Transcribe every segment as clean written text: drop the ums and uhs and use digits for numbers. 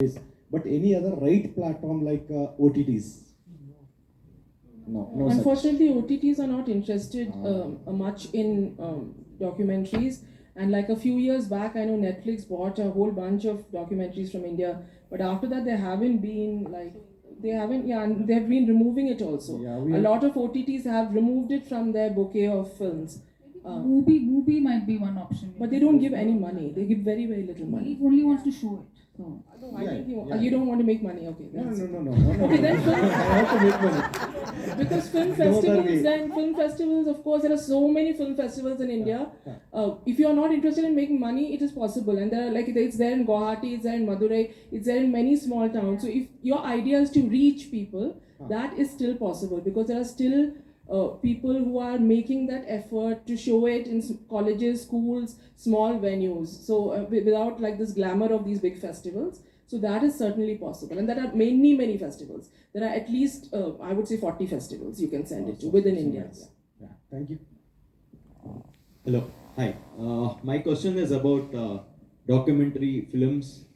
But any other right platform like OTTs? No. Unfortunately, OTTs are not interested much in documentaries. And like a few years back, I know Netflix bought a whole bunch of documentaries from India. But after that, they haven't been and they've been removing it also. A lot of OTTs have removed it from their bouquet of films. Movie might be one option. But they don't give any money. They give very, very little money. He only wants to show it. No, I think you don't want to make money. Okay. No. Okay, then I have to make money. Because film festivals, of course, there are so many film festivals in India. If you are not interested in making money, it is possible. And there are it's there in Guwahati, it's there in Madurai, it's there in many small towns. So if your idea is to reach people, that is still possible because there are still people who are making that effort to show it in colleges, schools, small venues. So without this glamour of these big festivals. So that is certainly possible. And there are many festivals. There are at least, I would say 40 festivals you can send it to within India. Nice. Yeah. Thank you. Hello. Hi. My question is about documentary films,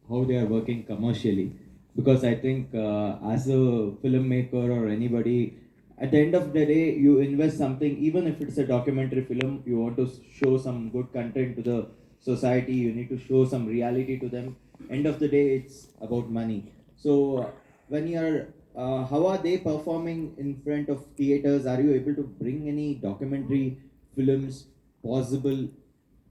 how they are working commercially. Because I think as a filmmaker or anybody, at the end of the day, you invest something, even if it's a documentary film, you want to show some good content to the society, you need to show some reality to them. End of the day, it's about money. So when you're, how are they performing in front of theaters? Are you able to bring any documentary films possible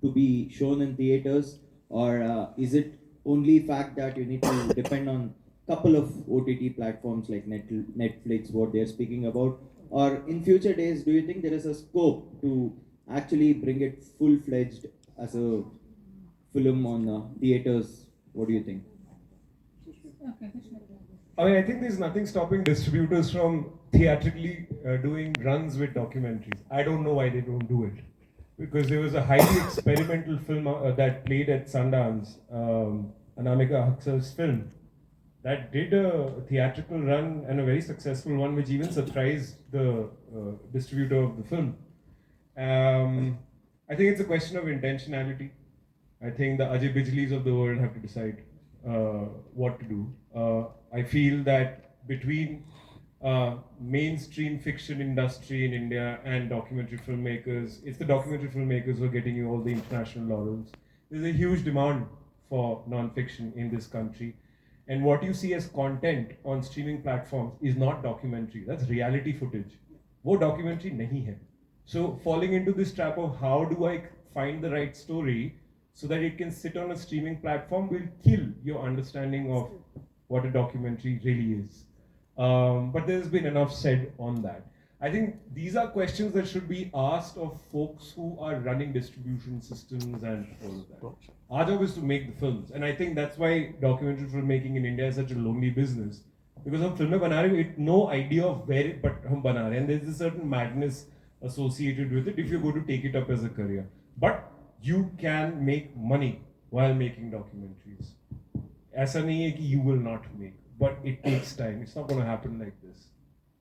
to be shown in theaters? Or is it only fact that you need to depend on couple of OTT platforms like Netflix, what they're speaking about? Or in future days, do you think there is a scope to actually bring it full-fledged as a film on theaters? What do you think? I think there's nothing stopping distributors from theatrically doing runs with documentaries. I don't know why they don't do it. Because there was a highly experimental film that played at Sundance, Anamika Haksar's film, that did a theatrical run and a very successful one, which even surprised the distributor of the film. I think it's a question of intentionality. I think the Ajay Bijlis of the world have to decide what to do. I feel that between mainstream fiction industry in India and documentary filmmakers, it's the documentary filmmakers who are getting you all the international laurels. There's a huge demand for non-fiction in this country. And what you see as content on streaming platforms is not documentary, that's reality footage. वो documentary नहीं है. So falling into this trap of how do I find the right story so that it can sit on a streaming platform will kill your understanding of what a documentary really is. But there's been enough said on that. I think these are questions that should be asked of folks who are running distribution systems and all of that. Our job is to make the films, and I think that's why documentary filmmaking in India is such a lonely business. Because हम फिल्में बना रहे हैं, no idea of where it, but हम बना रहे हैं, and there's a certain madness associated with it if you're going to take it up as a career. But you can make money while making documentaries. ऐसा नहीं है कि you will not make, but it takes time. It's not going to happen like this.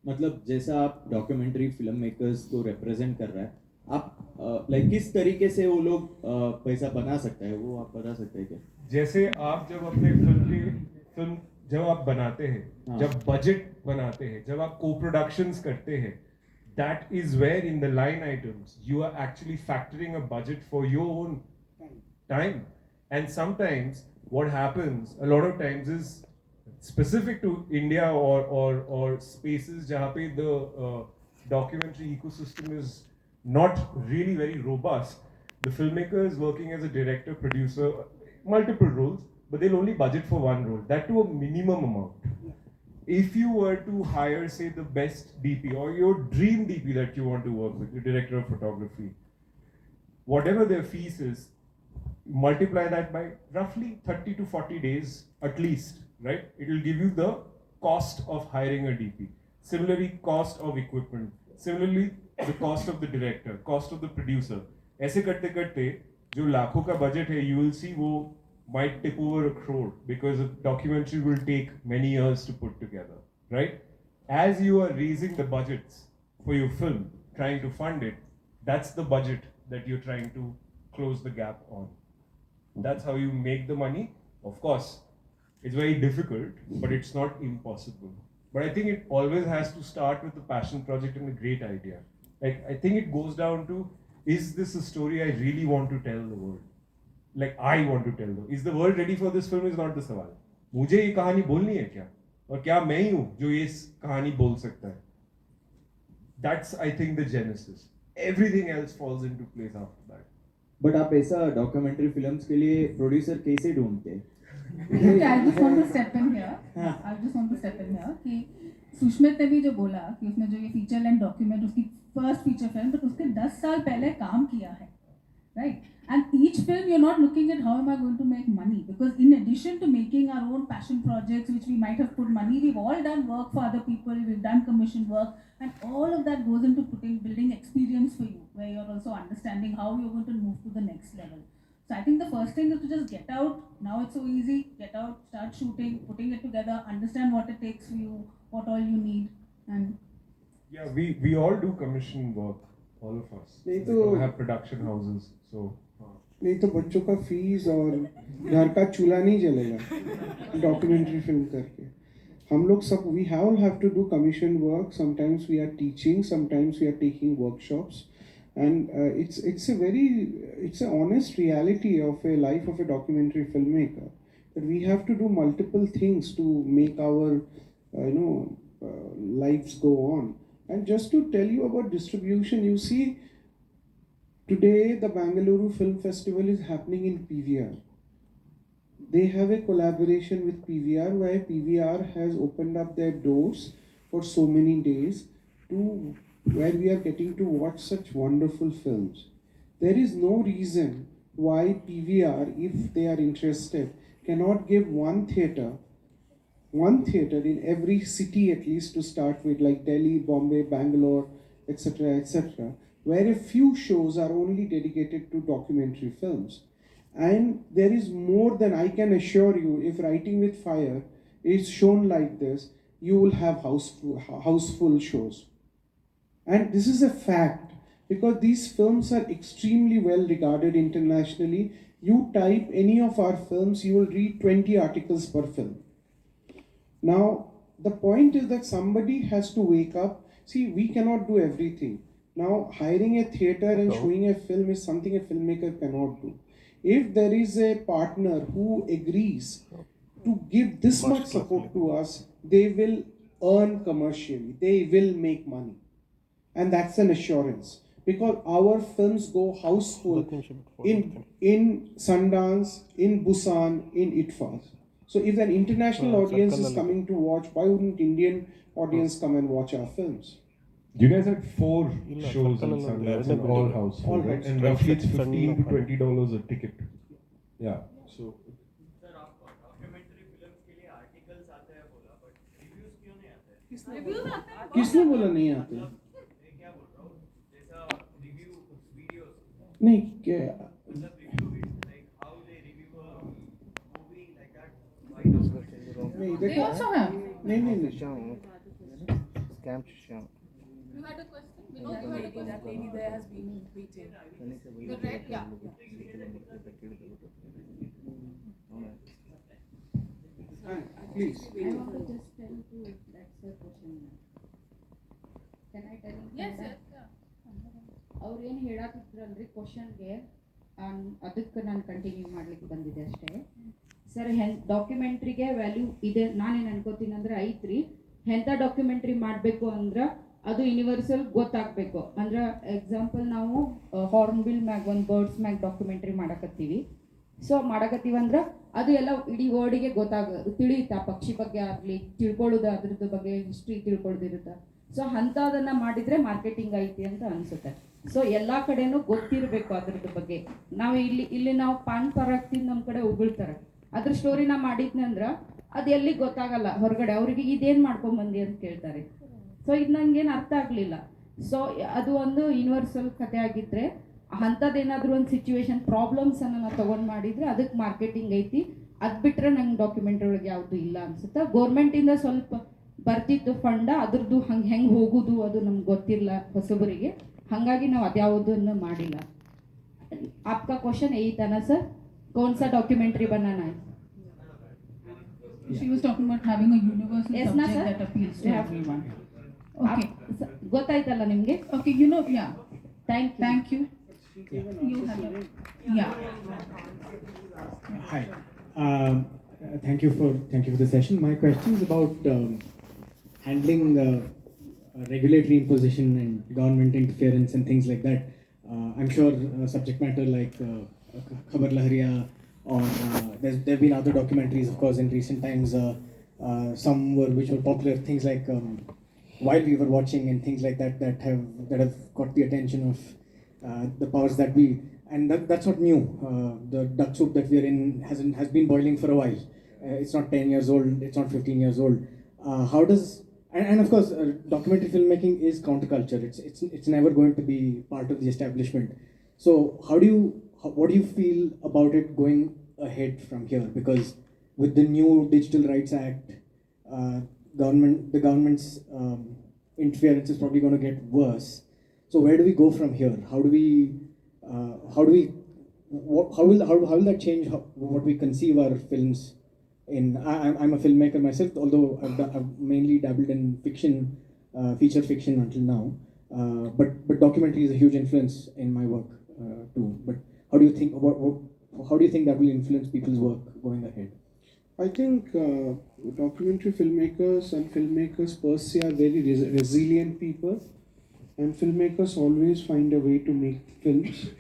मतलब जैसा आप documentary film makers को represent कर रहा है, आप किस तरीके से वो लोग पैसा बना सकता है, वो आप बता सकते हैं क्या? जैसे आप जब अपने फिल्म जब आप बनाते हैं, जब बजट बनाते हैं, जब आप को प्रोडक्शंस करते हैं, that is where in the line items you are actually factoring a budget for your own time. And sometimes what happens a lot of times is specific to India or spaces जहाँ पे the documentary ecosystem is not really very robust. The filmmaker is working as a director, producer, multiple roles, but they'll only budget for one role, that to a minimum amount. If you were to hire, say, the best DP or your dream DP that you want to work with, your director of photography, whatever their fees is, multiply that by roughly 30 to 40 days at least, right? It will give you the cost of hiring a DP. Similarly, cost of equipment. Similarly, the cost of the director, cost of the producer. ऐसे करते करते जो लाखों का budget है, you will see वो might tip over a crore because a documentary will take many years to put together, right? As you are raising the budgets for your film, trying to fund it, that's the budget that you're trying to close the gap on. That's how you make the money. Of course, It's very difficult, but it's not impossible. But I think it always has to start with a passion project and a great idea. Like, I think it goes down to, is this a story I really want to tell the world? Like, I want to tell them. Is the world ready for this film is not the सवाल. मुझे ये कहानी बोलनी है क्या? और क्या मैं ही हूँ जो ये कहानी बोल सकता है? That's, I think, the genesis. Everything else falls into place after that. But आप ऐसा डॉक्यूमेंट्री फिल्म्स के लिए प्रोड्यूसर कैसे ढूंढते हैं? Okay, I just want to step in here. I just want to step in here कि सुष्मित ने भी जो बोला कि उसने जो ये फीचर लेंथ डॉक्यूमेंट उसकी फर्स्ट फीचर फिल्म तो उसके 10 साल पहले काम किया है, right? And each film you're not looking at how am I going to make money, because in addition to making our own passion projects which we might have put money, we've all done work for other people, we've done commission work, and all of that goes into building experience for you where you're also understanding how you're going to move to the next level. So I think the first thing is to just get out. Now it's so easy. Get out, start shooting, putting it together, understand what it takes for you, what all you need, and Yeah, we all do commission work, all of us. नहीं We तो- all have production houses, so. नहीं तो बच्चों का fees और घर का चूल्हा नहीं जलेगा डॉक्यूमेंट्री फिल्म करके. हम लोग सब we all have to do commission work. Sometimes we are teaching, sometimes we are taking workshops, and it's an honest reality of a life of a documentary filmmaker that we have to do multiple things to make our lives go on. And just to tell you about distribution, you see, today the Bangalore Film Festival is happening in PVR. They have a collaboration with PVR where PVR has opened up their doors for so many days to where we are getting to watch such wonderful films. There is no reason why PVR, if they are interested, cannot give one theatre in every city at least to start with, like Delhi, Bombay, Bangalore, etc., where a few shows are only dedicated to documentary films. And there is more than, I can assure you, if Writing with Fire is shown like this, you will have houseful shows. And this is a fact, because these films are extremely well regarded internationally. You type any of our films, you will read 20 articles per film. Now, the point is that somebody has to wake up. See, we cannot do everything. Now, hiring a theatre and showing a film is something a filmmaker cannot do. If there is a partner who agrees to give this much support to us, they will earn commercially, they will make money. And that's an assurance, because our films go houseful in Sundance, in Busan, in Ep4. So if an international audience is coming to watch, why wouldn't Indian audience come and watch our films? You guys had 4 shows in Sundance and all houseful, All right? right. And roughly it's $15 to $20 a ticket. Yeah. So sir आपको documentary films के लिए articles आते हैं बोला, but reviews क्यों नहीं आते? किसने बोला नहीं आते? मैं क्या बोल रहा हूँ, जैसा रिव्यू वीडियोस, नहीं क्या मतलब review like how they review a movie like that, why documentary? नहीं they देखो also have. नहीं You had a question? That lady there has been waiting. The red, yeah. please. I want to just tell you that's the question. Can I tell you? Yes, yes, yeah. ಅವ್ರು ಏನು ಹೇಳತ್ತಿದ್ರಲ್ರಿ ಕ್ವಶನ್ಗೆ ಅದಕ್ಕೆ ನಾನು continue ಮಾಡ್ಲಿಕ್ಕೆ ಬಂದಿದೆ ಅಷ್ಟೇ. Sir ಡಾಕ್ಯುಮೆಂಟ್ರಿಗೆ value ಇದೆ, ನಾನೇನು ಅನ್ಕೋತೀನಿ ಅಂದ್ರೆ ಐತ್ರಿ. ಎಂಥ ಡಾಕ್ಯುಮೆಂಟ್ರಿ ಮಾಡಬೇಕು ಅಂದ್ರೆ ಅದು ಯೂನಿವರ್ಸಲ್ ಗೊತ್ತಾಗಬೇಕು. ಅಂದ್ರೆ ಎಕ್ಸಾಂಪಲ್ ನಾವು ಹಾರ್ನ್ಬಿಲ್ ಮ್ಯಾಗ ಒಂದು ಬರ್ಡ್ಸ್ ಮ್ಯಾಗ ಡಾಕ್ಯುಮೆಂಟ್ರಿ ಮಾಡಕತ್ತೀವಿ. ಸೊ ಮಾಡಕತ್ತೀವಂದ್ರೆ ಅದು ಎಲ್ಲ ಇಡೀ ವರ್ಡಿಗೆ ತಿಳಿಯುತ್ತೆ, ಆ ಪಕ್ಷಿ ಬಗ್ಗೆ ಆಗಲಿ ತಿಳ್ಕೊಳ್ಳೋದು, ಅದ್ರದ್ದು ಬಗ್ಗೆ ಹಿಸ್ಟ್ರಿ ತಿಳ್ಕೊಳ್ಳೋದಿರುತ್ತೆ. ಸೊ ಅಂಥದನ್ನು ಮಾಡಿದರೆ ಮಾರ್ಕೆಟಿಂಗ್ ಐತಿ ಅಂತ ಅನಿಸುತ್ತೆ. ಸೊ ಎಲ್ಲ ಕಡೆನೂ ಗೊತ್ತಿರಬೇಕು ಅದ್ರದ್ದು ಬಗ್ಗೆ. ನಾವು ಇಲ್ಲಿ ನಾವು ಪಾನ್ ಪರಾಗ್ತಿದ್ದು ನಮ್ಮ ಕಡೆ ಉಗುಳ್ತಾರೆ, ಅದ್ರ ಸ್ಟೋರಿನ ಮಾಡಿದ್ನಿ ಅಂದ್ರೆ ಅದು ಎಲ್ಲಿಗೆ ಗೊತ್ತಾಗಲ್ಲ ಹೊರಗಡೆ. ಅವರಿಗೆ ಇದೇನು ಮಾಡ್ಕೊಂಬಂದಿ ಅಂತ ಕೇಳ್ತಾರೆ. ಸೊ ಇದು ನನಗೇನು ಅರ್ಥ ಆಗಲಿಲ್ಲ. ಸೊ ಅದು ಒಂದು ಯೂನಿವರ್ಸಲ್ ಕತೆ ಆಗಿದ್ದರೆ ಅಂಥದ್ದೇನಾದರೂ ಒಂದು ಸಿಚುವೇಶನ್ ಪ್ರಾಬ್ಲಮ್ಸನ್ನು ನಾವು ತೊಗೊಂಡು ಮಾಡಿದರೆ ಅದಕ್ಕೆ ಮಾರ್ಕೆಟಿಂಗ್ ಐತಿ. ಅದು ಬಿಟ್ಟರೆ ನಂಗೆ ಡಾಕ್ಯುಮೆಂಟ್ರಿ ಒಳಗೆ ಯಾವುದು ಇಲ್ಲ ಅನಿಸುತ್ತೆ. ಗೌರ್ಮೆಂಟಿಂದ ಸ್ವಲ್ಪ ಬರ್ತಿತ್ತು ಫಂಡ, ಅದ್ರದ್ದು ಹೆಂಗೆ ಹೋಗೋದು ಅದು ನಮ್ಗೆ ಗೊತ್ತಿಲ್ಲ ಹೊಸಬರಿಗೆ, ಹಾಗಾಗಿ ನಾವು ಅದ್ಯಾವುದನ್ನು ಮಾಡಿಲ್ಲ. आपका क्वेश्चन यही था ना सर, कौन सा डॉक्यूमेंट्री बनाना है? She was talking about having a universal Yes, na, subject sir? that appeals to Yeah. everyone. Okay. ಗೊತ್ತಾಯ್ತಲ್ಲ ನಿಮ್ಗೆ? Okay, yeah. Thank you. You have a, yeah. Hi. Thank you for the session. My question is about handling regulatory imposition and government interference and things like that. I'm sure subject matter like Khabar Lahariya or there have been other documentaries, of course, in recent times. Some which were popular, things like While We Were Watching and things like that that have got the attention of the powers that be. And that's not new. The duck soup that we're in has been boiling for a while. It's not 10 years old. It's not 15 years old. How does and of course, documentary filmmaking is counterculture. It's never going to be part of the establishment. So what do you feel about it going ahead from here? Because with the new Digital Rights Act, the government's interference is probably going to get worse. So where do we go from here? How will that change what we conceive our films in? I'm a filmmaker myself, although I've mainly dabbled in fiction, feature fiction until now. But documentary is a huge influence in my work too. But how do you think that will influence people's work going ahead? I think documentary filmmakers and filmmakers per se are very resilient people, and filmmakers always find a way to make films,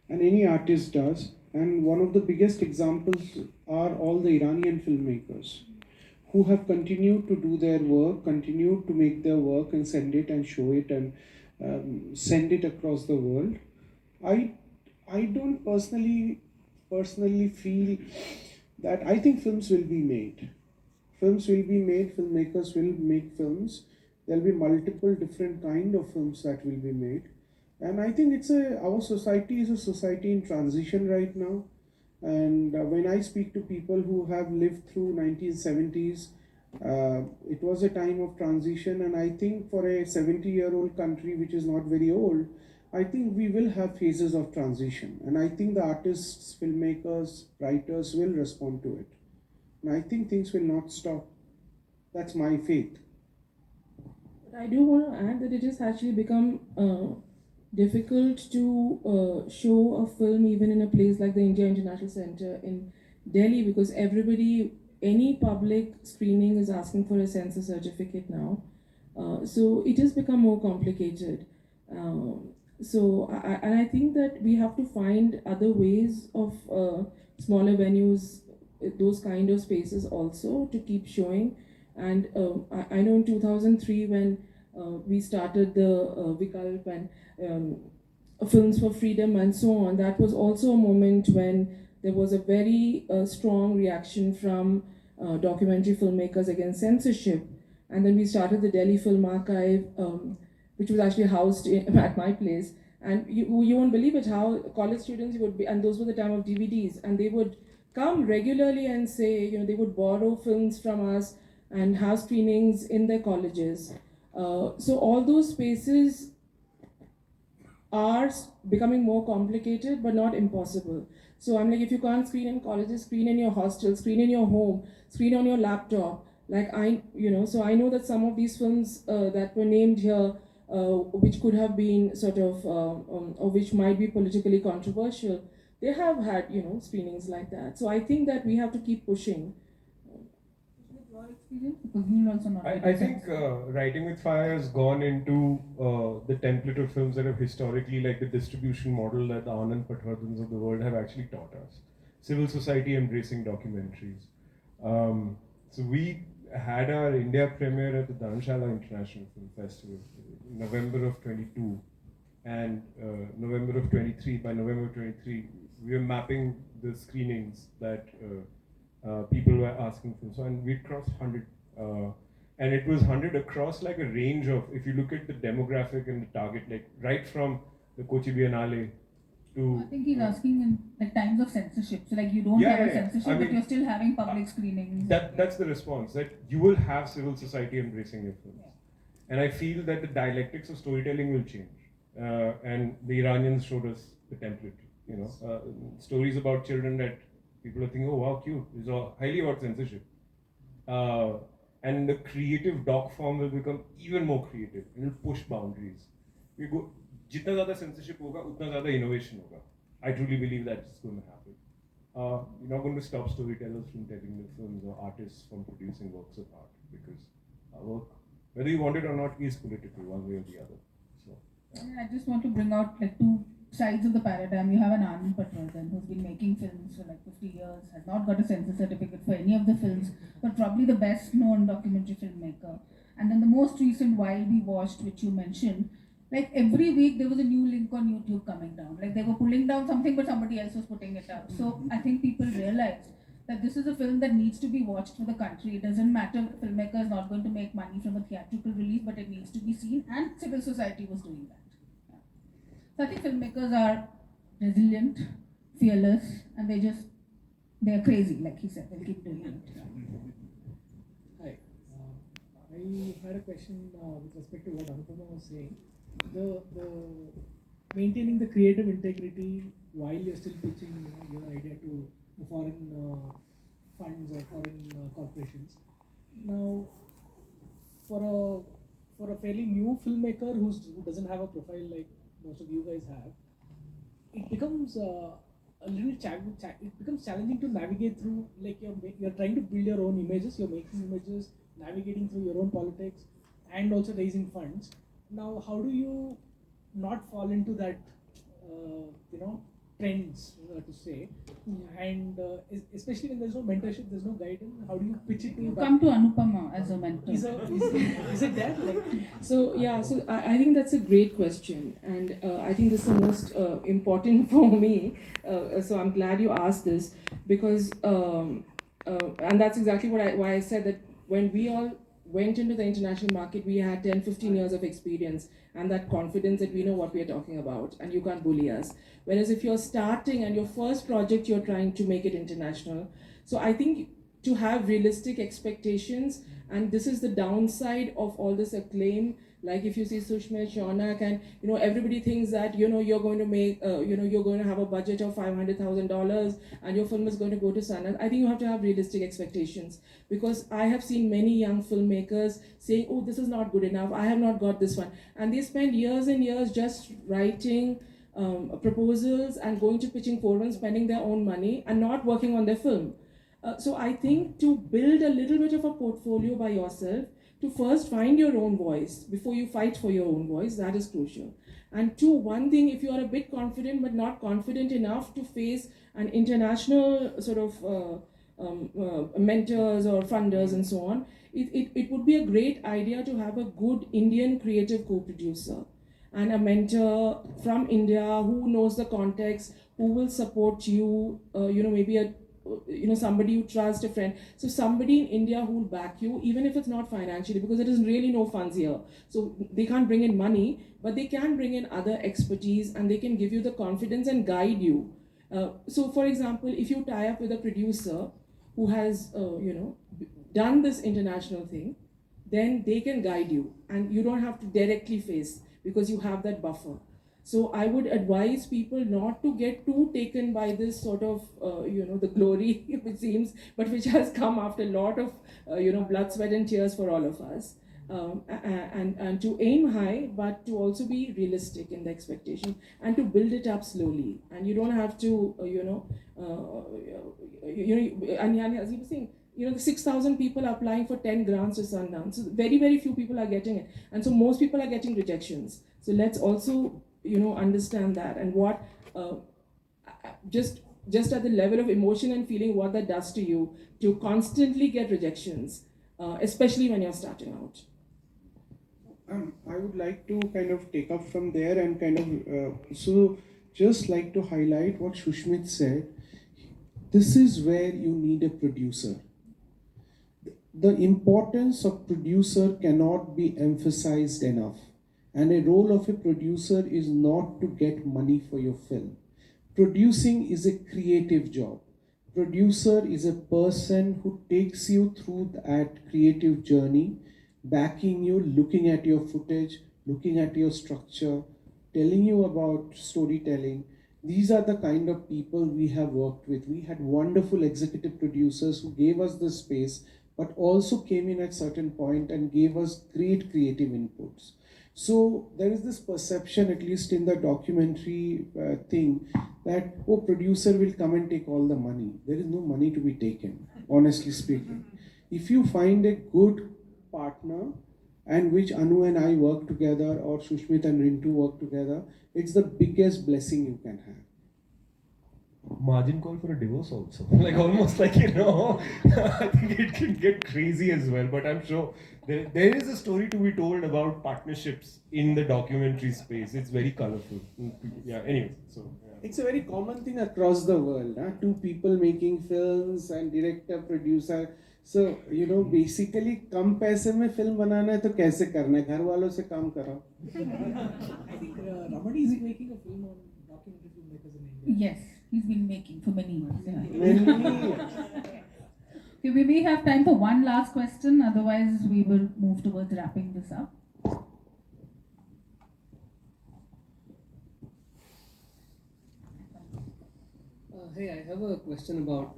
and any artist does. And one of the biggest examples are all the Iranian filmmakers who have continued to do their work, continued to make their work and send it and show it and send it across the world. I don't personally feel that. I think films will be made. Filmmakers will make films. There'll be multiple different kind of films that will be made. And I think our society is a society in transition right now. And when I speak to people who have lived through 1970s, it was a time of transition. And I think for a 70-year-old country, which is not very old, I think we will have phases of transition. And I think the artists, filmmakers, writers will respond to it. And I think things will not stop. That's my faith. But I do want to add that it has actually become difficult to show a film even in a place like the India International Center in Delhi, because any public screening is asking for a censor certificate now. So it has become more complicated. I think that we have to find other ways of smaller venues, those kind of spaces also, to keep showing. And I know in 2003 when we started the Vikalp and Films for Freedom and so on, that was also a moment when there was a very strong reaction from documentary filmmakers against censorship. And then we started the Delhi Film Archive, which was actually housed at my place. And you won't believe it, how college students would be, and those were the time of DVDs, and they would come regularly and say, they would borrow films from us and have screenings in their colleges. So all those spaces are becoming more complicated, but not impossible. So I'm like, if you can't screen in colleges, screen in your hostel, screen in your home, screen on your laptop. So I know that some of these films that were named here, which could have been sort of, or which might be politically controversial, they have had, screenings like that. So I think that we have to keep pushing. Your experience, because you also not. I think Writing with Fire has gone into the template of films that have historically, like the distribution model that the Anand Patwardhans of the world have actually taught us. Civil society embracing documentaries. So we had our India premiere at the Dharamshala International Film Festival in November of 22 and November of 23. By November 23, we were mapping the screenings that people were asking for. So, and we crossed 100, and it was 100 across like a range of, if you look at the demographic and the target, like right from the Kochi Biennale to. I think he's asking in like times of censorship. So like you don't have a censorship, but you're still having public screenings. That's the response, that you will have civil society embracing your films. And I feel that the dialectics of storytelling will change. And the Iranians showed us the template, stories about children that people are thinking, oh wow, cute. These are highly about censorship. And the creative doc form will become even more creative. It will push boundaries. We go, जितना ज़्यादा censorship होगा, उतना ज़्यादा innovation होगा. I truly believe that's going to happen. You're not going to stop storytellers from telling the films or artists from producing works of art, because our work, whether you want it or not, is political one way or the other. So, I just want to bring out like two sides of the paradigm. You have an Anand Patwardhan who's been making films for like 50 years, has not got a censor certificate for any of the films, but probably the best known documentary filmmaker. And then the most recent Wild We Watched, which you mentioned, like every week there was a new link on YouTube coming down. Like they were pulling down something, but somebody else was putting it up. So I think people realized that this is a film that needs to be watched for the country. It doesn't matter, the filmmaker is not going to make money from a theatrical release, but it needs to be seen, and civil society was doing that. Yeah. So I think filmmakers are resilient, fearless, and they're crazy, like he said, they'll keep doing it. Yeah. Hi. I had a question with respect to what Anupama was saying. The maintaining the creative integrity while you're still pitching your idea to foreign funds or foreign corporations. Now, for a fairly new filmmaker who doesn't have a profile like most of you guys have, it becomes a little it becomes challenging to navigate through. Like you're trying to build your own images, you're making images, navigating through your own politics, and also raising funds. Now, how do you not fall into that, trends, to say, and especially when there's no mentorship, there's no guidance, how do you pitch it to you come to Anupama as a mentor? Is it that? Like, so I think that's a great question, and I think this is the most important for me. So I'm glad you asked this, because and that's exactly why I said that when we all went into the international market, we had 10-15 years of experience and that confidence that we know what we are talking about and you can't bully us. Whereas if you're starting and your first project, you're trying to make it international. So I think to have realistic expectations, and this is the downside of all this acclaim. Like if you see Sushma, Shonak, and everybody thinks that you're going to make you're going to have a budget of $500,000 and your film is going to go to Sana. I think you have to have realistic expectations, because I have seen many young filmmakers saying, "Oh, this is not good enough. I have not got this one," and they spend years and years just writing proposals and going to pitching forums, spending their own money and not working on their film. So I think to build a little bit of a portfolio by yourself, to first find your own voice before you fight for your own voice, that is crucial. And two, one thing, if you are a bit confident but not confident enough to face an international sort of mentors or funders and so on, it would be a great idea to have a good Indian creative co-producer and a mentor from India who knows the context, who will support you, maybe somebody you trust, a friend. So somebody in India who will back you, even if it's not financially, because there is really no funds here. So they can't bring in money, but they can bring in other expertise and they can give you the confidence and guide you. So for example, if you tie up with a producer who has, done this international thing, then they can guide you and you don't have to directly face, because you have that buffer. So I would advise people not to get too taken by this sort of, the glory, it seems, but which has come after a lot of, blood, sweat and tears for all of us. And to aim high, but to also be realistic in the expectation and to build it up slowly. And you don't have to, and as you were saying, the 6,000 people are applying for 10 grants to Sundance. So very, very few people are getting it. And so most people are getting rejections. So let's also, understand that, and what, just at the level of emotion and feeling what that does to you, to constantly get rejections, especially when you're starting out. I would like to kind of take up from there and kind of, so just like to highlight what Shushmit said. This is where you need a producer. The importance of producer cannot be emphasized enough. And a role of a producer is not to get money for your film. Producing is a creative job. Producer is a person who takes you through that creative journey, backing you, looking at your footage, looking at your structure, telling you about storytelling. These are the kind of people we have worked with. We had wonderful executive producers who gave us the space but also came in at certain point and gave us great creative inputs. So there is this perception, at least in the documentary thing, that producer will come and take all the money. There is no money to be taken, honestly speaking. If you find a good partner, and which Anu and I work together, or Shushmit and Rintu work together, it's the biggest blessing you can have. Margin call for a divorce also. Like almost like, I think it can get crazy as well. But I'm sure there is a story to be told about partnerships in the documentary space. It's very colorful. Yeah, anyways. So, yeah. It's a very common thing across the world. Two people making films and director, producer. So, basically, कम पैसे में film बनाना है तो कैसे करना है? घर वालों से काम कराओ. I think Ramani is making a film on documentary filmmakers in India. Yes, he's been making for many years. Yeah. Many years. Okay, we may have time for one last question, otherwise we will move towards wrapping this up. Hey, I have a question about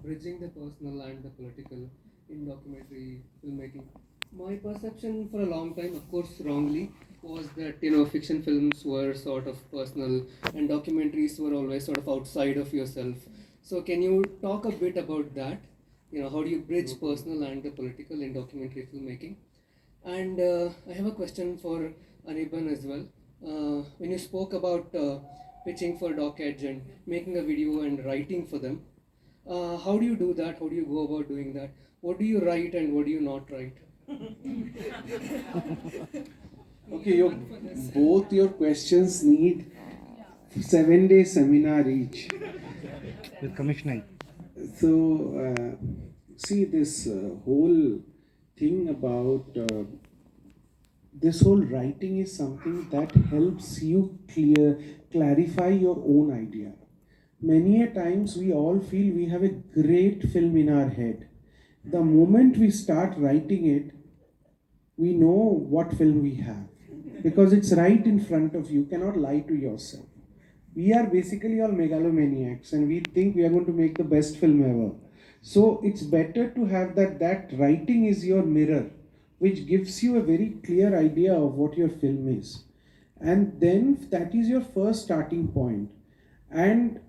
bridging the personal and the political in documentary filmmaking. My perception for a long time, of course wrongly, was that fiction films were sort of personal and documentaries were always sort of outside of yourself. So can you talk a bit about that? How do you bridge personal and the political in documentary filmmaking? And I have a question for Anirban as well. When you spoke about pitching for Doc Edge and making a video and writing for them, how do you do that? How do you go about doing that? What do you write and what do you not write? Okay, both your questions need 7-day seminar each. With commissioning. So, see, this whole thing about this whole writing is something that helps you clarify your own idea. Many a times we all feel we have a great film in our head. The moment we start writing it, we know what film we have, because it's right in front of you. You cannot lie to yourself. We are basically all megalomaniacs and we think we are going to make the best film ever. So it's better to have that writing is your mirror, which gives you a very clear idea of what your film is. And then that is your first starting point. And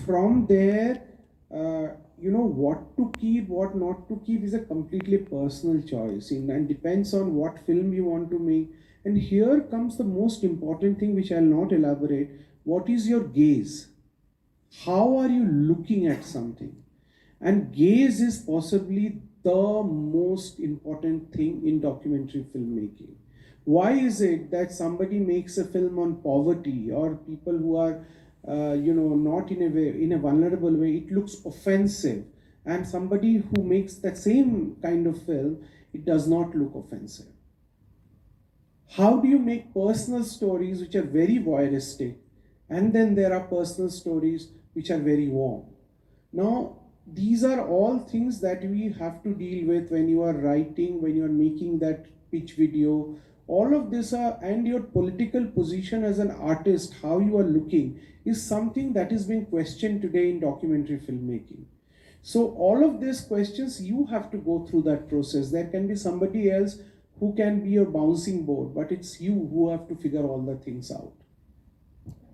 from there, what to keep, what not to keep is a completely personal choice and depends on what film you want to make. And here comes the most important thing, which I'll not elaborate. What is your gaze? How are you looking at something? And gaze is possibly the most important thing in documentary filmmaking. Why is it that somebody makes a film on poverty or people who are not in a vulnerable way, it looks offensive, and somebody who makes that same kind of film, it does not look offensive? How do you make personal stories which are very voyeuristic, and then there are personal stories which are very warm? Now, these are all things that we have to deal with when you are writing, when you are making that pitch video. All of this and your political position as an artist, how you are looking, is something that is being questioned today in documentary filmmaking. So all of these questions, you have to go through that process. There can be somebody else who can be your bouncing board, but it's you who have to figure all the things out.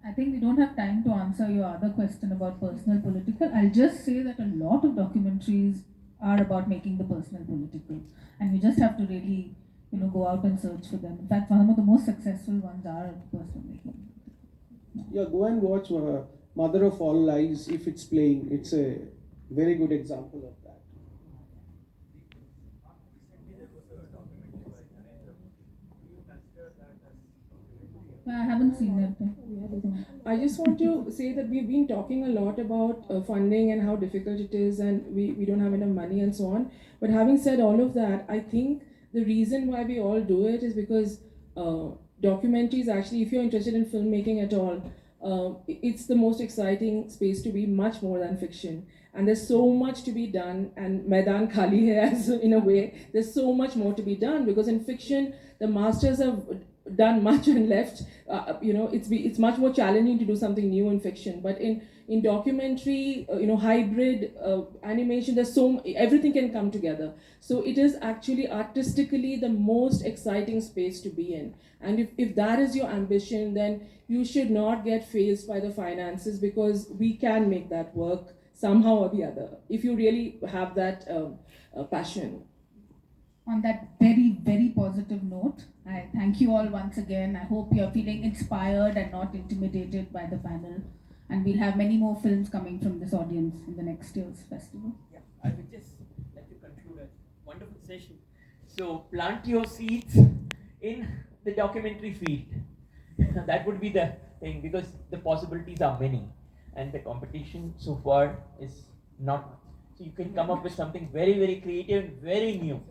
I think we don't have time to answer your other question about personal political. I'll just say that a lot of documentaries are about making the personal political, and you just have to really go out and search for them. In fact, some of the most successful ones are personal making. Yeah, go and watch Mother of All Lies if it's playing. It's a very good example of that. I haven't seen it. I just want to say that we've been talking a lot about funding and how difficult it is, and we don't have enough money and so on. But having said all of that, I think the reason why we all do it is because documentaries, actually, if you're interested in filmmaking at all, it's the most exciting space to be, much more than fiction. And there's so much to be done, and Maidan Khali hai, in a way, there's so much more to be done, because in fiction, the masters have done much and left. It's much more challenging to do something new in fiction. But in In documentary, hybrid animation, everything can come together. So it is actually artistically the most exciting space to be in. And if that is your ambition, then you should not get fazed by the finances, because we can make that work somehow or the other, if you really have that passion. On that very, very positive note, I thank you all once again. I hope you're feeling inspired and not intimidated by the panel. And we'll have many more films coming from this audience in the next year's festival. Yeah, I would just like to conclude a wonderful session. So plant your seeds in the documentary field. That would be the thing, because the possibilities are many and the competition so far is not much. So you can come up with something very, very creative, very new.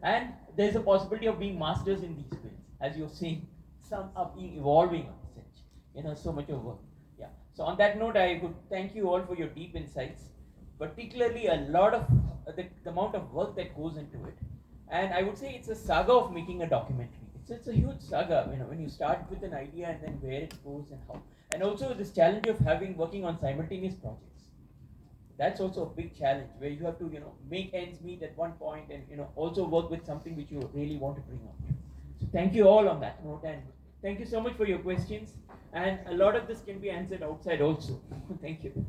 And there's a possibility of being masters in these fields. As you're seeing, some are being evolving on this edge. So much of work. Yeah. So on that note, I would thank you all for your deep insights, particularly a lot of the amount of work that goes into it. And I would say it's a saga of making a documentary. It's a huge saga, when you start with an idea and then where it goes and how. And also this challenge of working on simultaneous projects. That's also a big challenge, where you have to, make ends meet at one point and, also work with something which you really want to bring out. So thank you all on that note, and thank you so much for your questions. And a lot of this can be answered outside also. Thank you.